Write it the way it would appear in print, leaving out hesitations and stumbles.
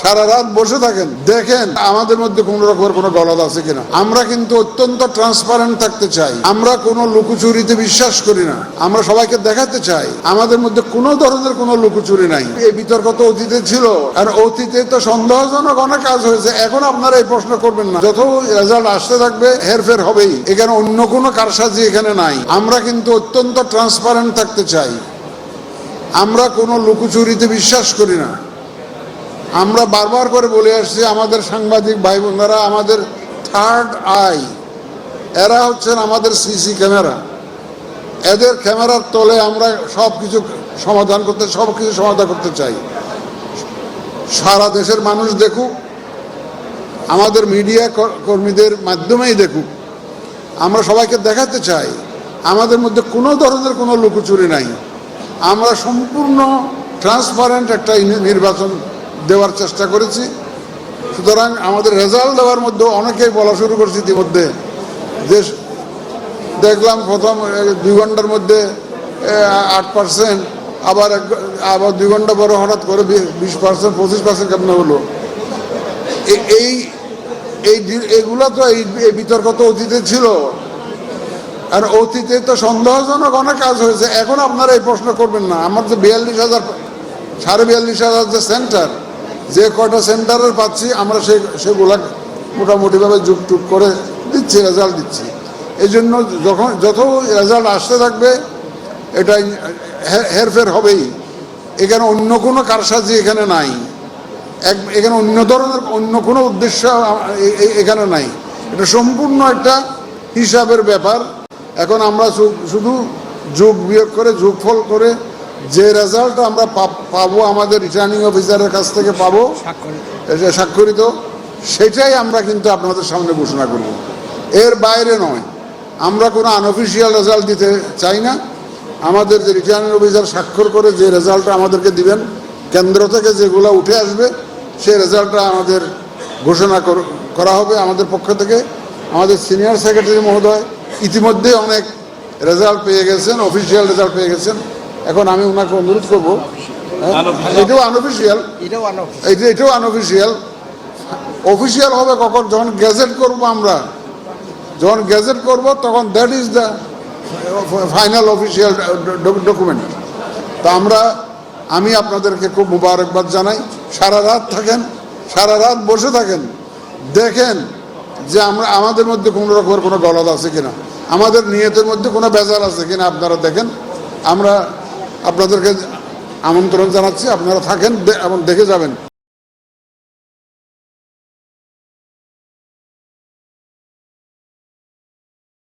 সারা রাত বসে থাকেন, দেখেন আমাদের মধ্যে কোন রকমের কোনো গলদ আছে কিনা। আমরা কিন্তু অত্যন্ত ট্রান্সপারেন্ট থাকতে চাই, আমরা কোনো লুকোচুরিতে বিশ্বাস করি না। আমরা সবাইকে দেখাতে চাই আমাদের মধ্যে কোনো ধরনের কোনো লুকোচুরি নাই। এই বিতর্ক তো অতীতে ছিল, আর অতীতে তো সন্দেহজনক অনেক কাজ হয়েছে। এখন আপনারা এই প্রশ্ন করবেন না, যত রেজাল্ট আসতে থাকবে হেরফের হবেই। এখানে অন্য কোনো কারসাজি এখানে নাই। আমরা কিন্তু অত্যন্ত ট্রান্সপারেন্ট থাকতে চাই, আমরা কোনো লুকোচুরিতে বিশ্বাস করি না। আমরা বারবার করে বলে আসছি, আমাদের সাংবাদিক ভাই বোনেরা আমাদের থার্ড আই, এরা হচ্ছেন আমাদের সিসি ক্যামেরা। এদের ক্যামেরার তলে আমরা সবকিছু সমাধান করতে চাই। সারা দেশের মানুষ দেখুক, আমাদের মিডিয়া কর্মীদের মাধ্যমেই দেখুক। আমরা সবাইকে দেখাতে চাই আমাদের মধ্যে কোনো ধরনের কোনো লুকোচুরি নাই। আমরা সম্পূর্ণ ট্রান্সপারেন্ট একটা নির্বাচন দেওয়ার চেষ্টা করেছি। সুতরাং আমাদের রেজাল্ট দেওয়ার মধ্যে অনেকেই বলা শুরু করছে ইতিমধ্যে যে দেখলাম প্রথম 2 ঘন্টার মধ্যে 8%, আবার 2 ঘন্টা পরে হঠাৎ করে 20%, 25% কেমন হলো। এইগুলো তো এই বিতর্ক তো অতীতে ছিল, আর অতীতে তো সন্দেহজনক অনেক কাজ হয়েছে। এখন আপনারা এই প্রশ্ন করবেন না। আমার যে 42,000, 42,500 যে সেন্টার, যে কয়টা সেন্টারের পাচ্ছি আমরা সেগুলা মোটামুটিভাবে যুগ করে দিচ্ছি, রেজাল্ট দিচ্ছি। এই জন্য যত রেজাল্ট আসতে থাকবে এটা হেরফের হবেই। এখানে অন্য কোনো কারসাজি এখানে নাই, এখানে অন্য ধরনের অন্য কোনো উদ্দেশ্য এখানে নাই। এটা সম্পূর্ণ একটা হিসাবের ব্যাপার। এখন আমরা শুধু যোগ বিয়োগ করে, যোগফল করে যে রেজাল্ট আমরা পাবো, আমাদের রিটার্নিং অফিসারের কাছ থেকে পাবো স্বাক্ষরিত, সেটাই আমরা কিন্তু আপনাদের সামনে ঘোষণা করব। এর বাইরে নয়। আমরা কোনো আনঅফিসিয়াল রেজাল্ট দিতে চাই না। আমাদের যে রিটার্নিং অফিসার স্বাক্ষর করে যে রেজাল্টটা আমাদেরকে দিবেন, কেন্দ্র থেকে যেগুলো উঠে আসবে সেই রেজাল্টটা আমাদের ঘোষণা করা হবে আমাদের পক্ষ থেকে। আমাদের সিনিয়র সেক্রেটারি মহোদয় ইতিমধ্যে অনেক রেজাল্ট পেয়ে গেছেন, অফিসিয়াল রেজাল্ট পেয়ে গেছেন। এখন আমি ওনাকে অনুরোধ করবো, এটাও আনঅফিসিয়াল, এটাও আনঅফিসিয়াল। অফিসিয়াল হবে কখন? যখন গ্যাজেট করব আমরা, যখন গ্যাজেট করব তখন that is the final official document. তা আমি আপনাদেরকে খুব মুবারকবাদ জানাই। সারা রাত থাকেন, সারা রাত বসে থাকেন, দেখেন যে আমাদের মধ্যে কোনো রকমের কোনো গলদ আছে কিনা, আমাদের নিয়তের মধ্যে কোনো বেজাল আছে কিনা। আপনারা দেখেন, আমরা আপনাদেরকে আমন্ত্রণ জানাচ্ছি, আপনারা থাকেন এবং দেখে যাবেন।